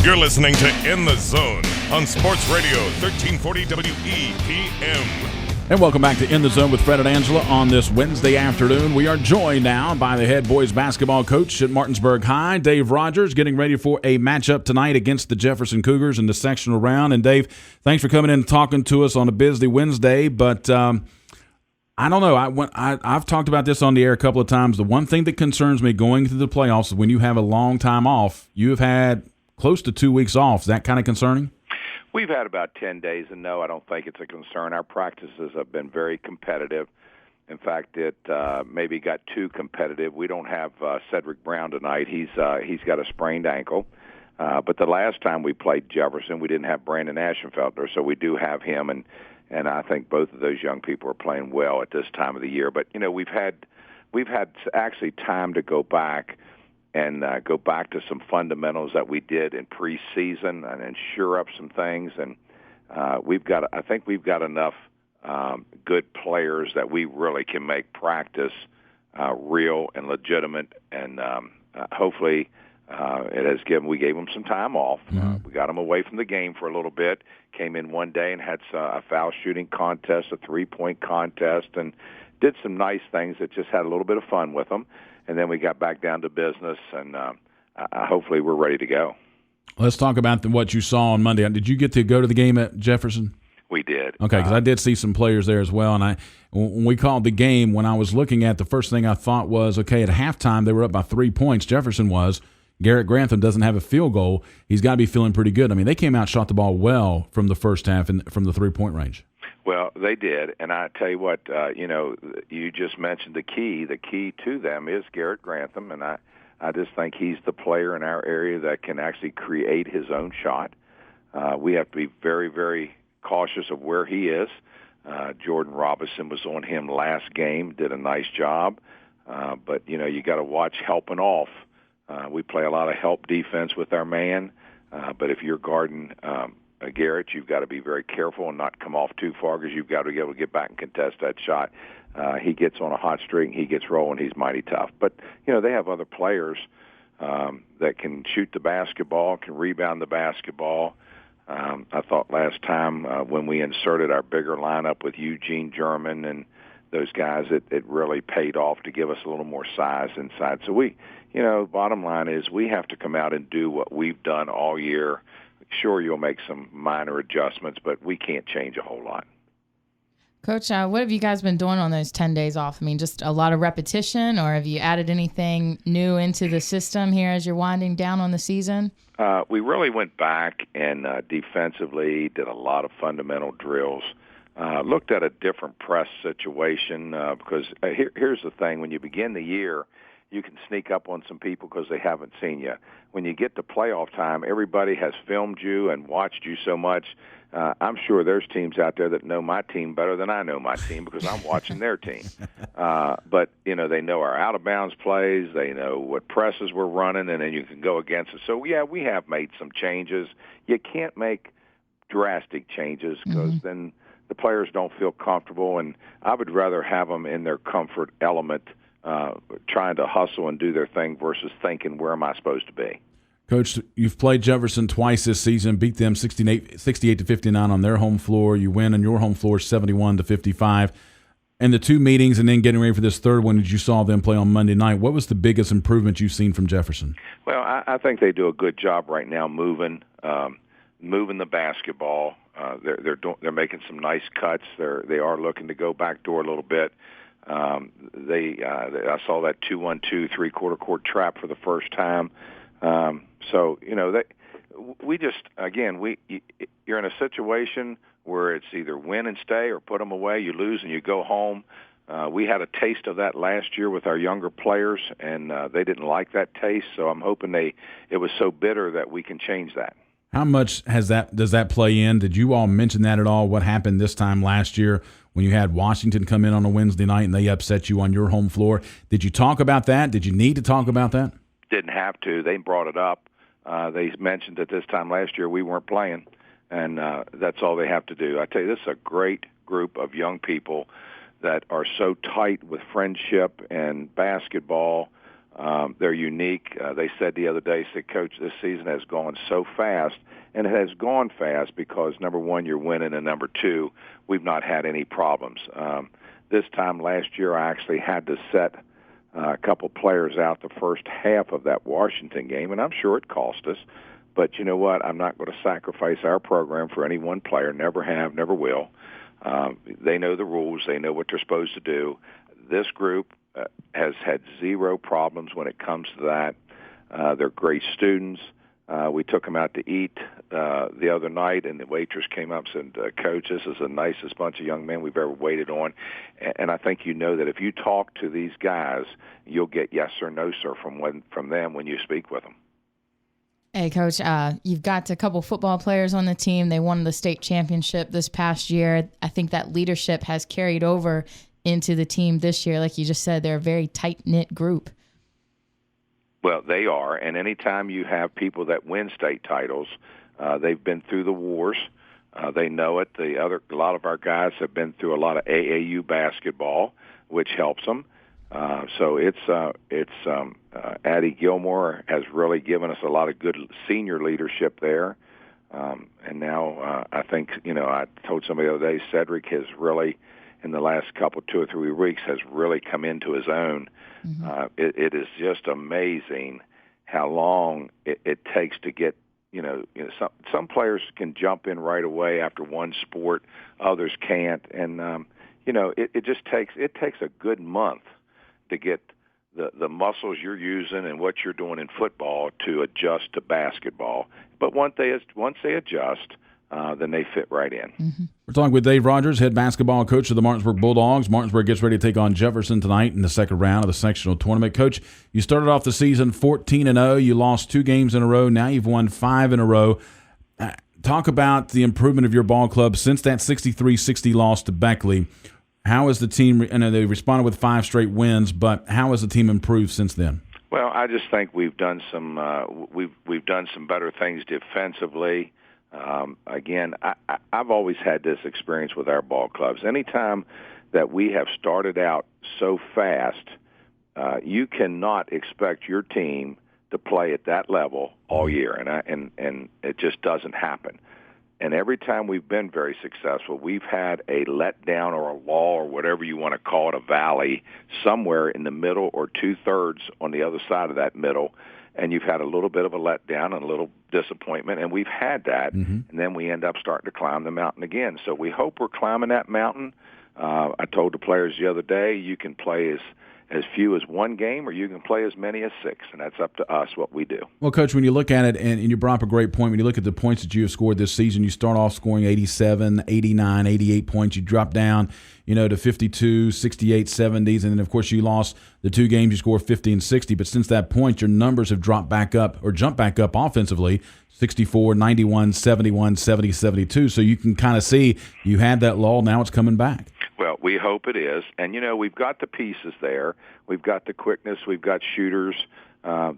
You're listening to In the Zone on Sports Radio 1340 WEPM. And welcome back to In the Zone with Fred and Angela on this Wednesday afternoon. We are joined now by the head boys basketball coach at Martinsburg High, Dave Rogers, getting ready for a matchup tonight against the Jefferson Cougars in the sectional round. And Dave, thanks for coming in and talking to us on a busy Wednesday. But I don't know. I've talked about this on the air a couple of times. The one thing that concerns me going through the playoffs is when you have a long time off. You have had close to 2 weeks off. Is that kind of concerning? We've had about 10 days, and no, I don't think it's a concern. Our practices have been very competitive. In fact, it maybe got too competitive. We don't have Cedric Brown tonight. He's got a sprained ankle. But the last time we played Jefferson, we didn't have Brandon Ashenfelter, so we do have him, and I think both of those young people are playing well at this time of the year. But you know, we've had actually time to go back and go back to some fundamentals that we did in preseason and shore up some things. And I think we've got enough good players that we really can make practice real and legitimate. And hopefully we gave them some time off. Mm-hmm. We got them away from the game for a little bit, came in one day and had a foul shooting contest, a three-point contest, and did some nice things that just had a little bit of fun with them. And then we got back down to business, and hopefully we're ready to go. Let's talk about what you saw on Monday. Did you get to go to the game at Jefferson? We did. Okay, because I did see some players there as well. And when we called the game, when I was looking at the first thing I thought was, okay, at halftime they were up by 3 points. Jefferson was. Garrett Grantham doesn't have a field goal. He's got to be feeling pretty good. I mean, they came out, shot the ball well from the first half and from the 3-point range. Well, they did, and I tell you what, you just mentioned the key. The key to them is Garrett Grantham, and I just think he's the player in our area that can actually create his own shot. We have to be very, very cautious of where he is. Jordan Robinson was on him last game, did a nice job, but, you got to watch helping off. We play a lot of help defense with our man, but if you're guarding Garrett, you've got to be very careful and not come off too far because you've got to be able to get back and contest that shot. He gets on a hot streak, he gets rolling, he's mighty tough. But, they have other players that can shoot the basketball, can rebound the basketball. I thought last time when we inserted our bigger lineup with Eugene German and those guys, it really paid off to give us a little more size inside. So bottom line is we have to come out and do what we've done all year. Sure, you'll make some minor adjustments, but we can't change a whole lot. Coach, what have you guys been doing on those 10 days off? I mean, just a lot of repetition, or have you added anything new into the system here as you're winding down on the season? We really went back and defensively did a lot of fundamental drills. Looked at a different press situation because here's the thing. When you begin the year, you can sneak up on some people because they haven't seen you. When you get to playoff time, everybody has filmed you and watched you so much. I'm sure there's teams out there that know my team better than I know my team because I'm watching their team. But, they know our out-of-bounds plays. They know what presses we're running, and then you can go against it. So, yeah, we have made some changes. You can't make drastic changes because then the players don't feel comfortable, and I would rather have them in their comfort element trying to hustle and do their thing versus thinking, where am I supposed to be? Coach, you've played Jefferson twice this season, beat them 68-59 on their home floor. You win on your home floor 71-55. And the two meetings and then getting ready for this third one that you saw them play on Monday night, what was the biggest improvement you've seen from Jefferson? Well, I think they do a good job right now moving the basketball. They're making some nice cuts. They are looking to go backdoor a little bit. I saw that 2-1-2 three-quarter court trap for the first time. You're in a situation where it's either win and stay or put them away. You lose and you go home. We had a taste of that last year with our younger players, and they didn't like that taste. So I'm hoping it was so bitter that we can change that. How much does that play in? Did you all mention that at all? What happened this time last year when you had Washington come in on a Wednesday night and they upset you on your home floor? Did you talk about that? Did you need to talk about that? Didn't have to. They brought it up. They mentioned that this time last year we weren't playing, and that's all they have to do. I tell you, this is a great group of young people that are so tight with friendship and basketball. They're unique. They said the other day, Coach, this season has gone so fast, and it has gone fast because, number one, you're winning, and number two, we've not had any problems. This time last year, I actually had to set a couple players out the first half of that Washington game, and I'm sure it cost us. But you know what? I'm not going to sacrifice our program for any one player. Never have, never will. They know the rules. They know what they're supposed to do. This group has had zero problems when it comes to that. They're great students. We took them out to eat the other night, and the waitress came up and said, Coach, this is the nicest bunch of young men we've ever waited on. And I think you know that if you talk to these guys, you'll get yes or no, sir, from them when you speak with them. Hey, Coach, you've got a couple football players on the team. They won the state championship this past year. I think that leadership has carried over into the team this year. Like you just said, they're a very tight-knit group. Well, they are, and anytime you have people that win state titles, they've been through the wars. They know it. A lot of our guys have been through a lot of AAU basketball, which helps them. So Addie Gilmore has really given us a lot of good senior leadership there. And now I think, I told somebody the other day, Cedric has really, in the last couple, 2 or 3 weeks, has really come into his own. Mm-hmm. It is just amazing how long it takes to get, some players can jump in right away after one sport, others can't. And, it just takes a good month to get the muscles you're using and what you're doing in football to adjust to basketball. But once they adjust, then they fit right in. Mm-hmm. We're talking with Dave Rogers, head basketball coach of the Martinsburg Bulldogs. Martinsburg gets ready to take on Jefferson tonight in the second round of the sectional tournament. Coach, you started off the season 14-0. You lost 2 games in a row. Now you've won 5 in a row. Talk about the improvement of your ball club since that 63-60 loss to Beckley. How has the team, and they responded with 5 straight wins, but how has the team improved since then? Well, I just think we've done some better things defensively. Again, I've always had this experience with our ball clubs. Anytime that we have started out so fast, you cannot expect your team to play at that level all year, and it just doesn't happen. And every time we've been very successful, we've had a letdown or a lull or whatever you want to call it, a valley, somewhere in the middle or 2/3 on the other side of that middle. And you've had a little bit of a letdown and a little disappointment, and we've had that. Mm-hmm. And then we end up starting to climb the mountain again. So we hope we're climbing that mountain. I told the players the other day, you can play as few as 1 game, or you can play as many as 6, and that's up to us what we do. Well, Coach, when you look at it, and you brought up a great point, when you look at the points that you have scored this season, you start off scoring 87, 89, 88 points. You drop down, to 52, 68, 70s, and then, of course, you lost the 2 games. You scored 50 and 60, but since that point, your numbers have dropped back up or jumped back up offensively, 64, 91, 71, 70, 72. So you can kind of see you had that lull. Now it's coming back. Well, we hope it is. And, we've got the pieces there. We've got the quickness. We've got shooters.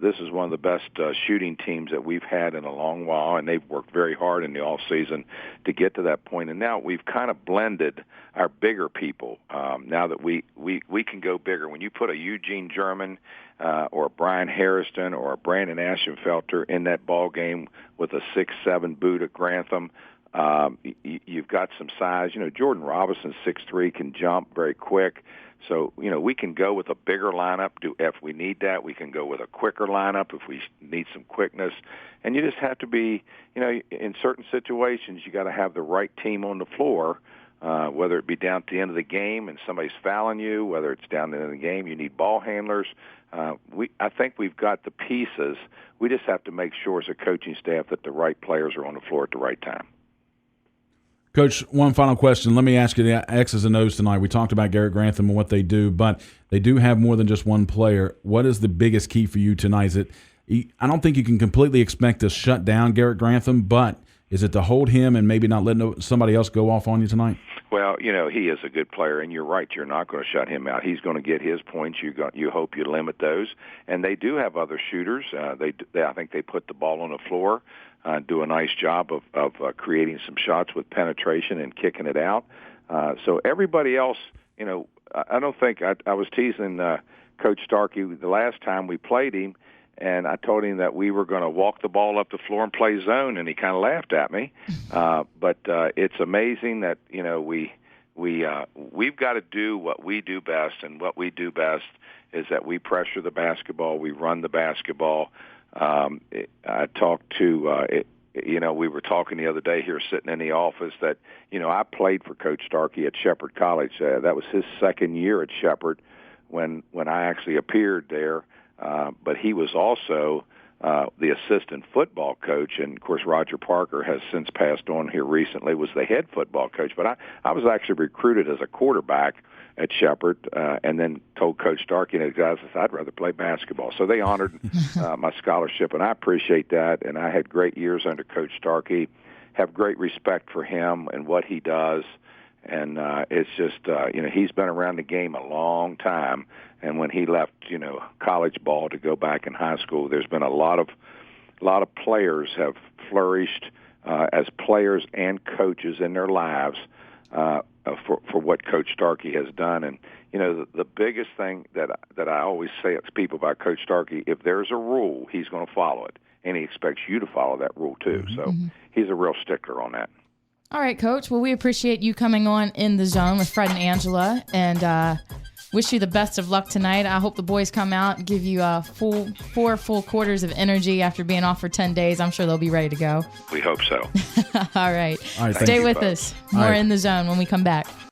This is one of the best shooting teams that we've had in a long while, and they've worked very hard in the offseason to get to that point. And now we've kind of blended our bigger people now that we can go bigger. When you put a Eugene German or a Brian Harrison or a Brandon Ashenfelter in that ball game with a 6'7" boot at Grantham, you've got some size. Jordan Robinson, 6'3", can jump very quick. So, we can go with a bigger lineup if we need that. We can go with a quicker lineup if we need some quickness. And you just have to be, in certain situations, you got to have the right team on the floor, whether it be down at the end of the game and somebody's fouling you, whether it's down at the end of the game, you need ball handlers. I think we've got the pieces. We just have to make sure as a coaching staff that the right players are on the floor at the right time. Coach, one final question. Let me ask you the X's and O's tonight. We talked about Garrett Grantham and what they do, but they do have more than just one player. What is the biggest key for you tonight? Is it, I don't think you can completely expect to shut down Garrett Grantham, but is it to hold him and maybe not let somebody else go off on you tonight? Well, he is a good player, and you're right. You're not going to shut him out. He's going to get his points. You hope you limit those. And they do have other shooters. I think they put the ball on the floor, do a nice job of creating some shots with penetration and kicking it out. So everybody else, I don't think I was teasing Coach Starkey the last time we played him, and I told him that we were going to walk the ball up the floor and play zone, and he kind of laughed at me. But it's amazing that we've got to do what we do best, and what we do best is that we pressure the basketball, we run the basketball. I talked to we were talking the other day here sitting in the office that, I played for Coach Starkey at Shepherd College. That was his second year at Shepherd when I actually appeared there. But he was also the assistant football coach, and, of course, Roger Parker has since passed on here recently, was the head football coach. But I was actually recruited as a quarterback at Shepherd, and then told Coach Starkey and his guys, I'd rather play basketball. So they honored my scholarship, and I appreciate that. And I had great years under Coach Starkey, have great respect for him and what he does. And it's just, he's been around the game a long time. And when he left, college ball to go back in high school, there's been a lot of players have flourished as players and coaches in their lives for what Coach Starkey has done. And, the biggest thing that I always say to people about Coach Starkey, if there's a rule, he's going to follow it. And he expects you to follow that rule, too. So he's a real stickler on that. All right, Coach. Well, we appreciate you coming on In the Zone with Fred and Angela, and wish you the best of luck tonight. I hope the boys come out and give you 4 full quarters of energy after being off for 10 days. I'm sure they'll be ready to go. We hope so. All right. All right, Stay with us. More In the Zone when we come back.